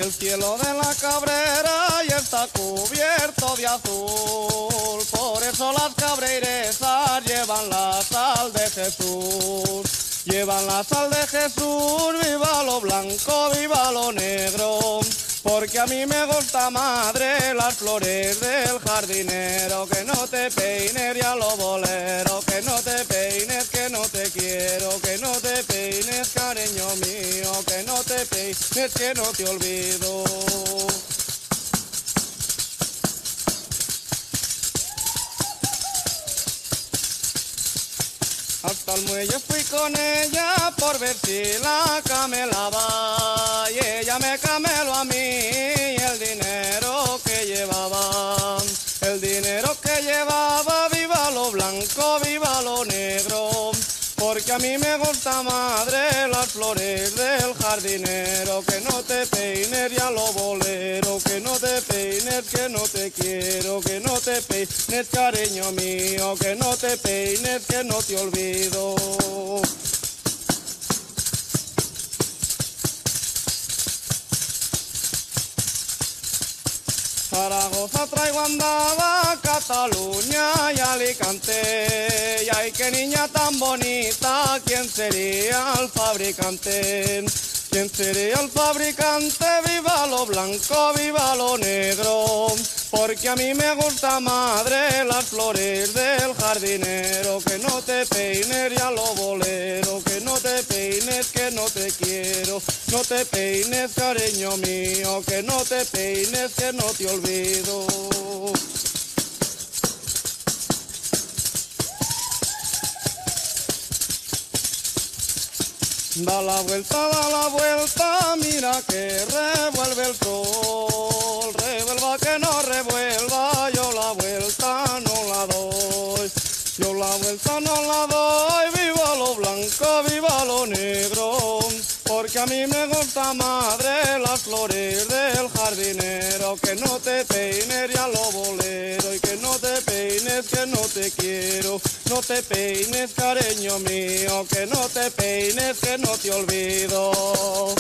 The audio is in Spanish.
El cielo de la Cabrera ya está cubierto de azul, por eso las cabreiresas llevan la sal de Jesús. Llevan la sal de Jesús, viva lo blanco, viva lo negro, porque a mí me gusta, madre, las flores del jardinero. Que no te peines, ya lo bolero, que no te peines, que no te quiero, que no te peines, cariño mío, que no te peines, que no te olvido. Hasta el muelle fui con ella por ver si la camelaba, y ella me cameló a mí el dinero que llevaba. El dinero que llevaba, viva lo blanco, viva lo negro, porque a mí me gusta, madre, las flores del jardinero. Que no te peines, ya lo bolero, que no te peines, que no te quiero, que no te peines, cariño mío, que no te peines, que no te olvido. Zaragoza traigo andaba, Cataluña y Alicante, y ay, qué niña tan bonita, ¿quién sería el fabricante? ¿Quién sería el fabricante? Viva lo blanco, viva lo negro, porque a mí me gusta, madre, las flores del jardinero. Que no te peines, ya lo bolero, que no te peines, que no te quiero, no te peines, cariño mío, que no te peines, que no te olvido. Da la vuelta, mira que revuelve el sol. Revuelva que no revuelva, yo la vuelta no la doy. Yo la vuelta no la doy, viva lo blanco, viva lo negro, porque a mí me gusta, madre, las flores del jardinero. Que no te peines, ya lo bolero, y que no te peines, que no te quiero, no te peines, cariño mío, que no te peines, que no te olvido.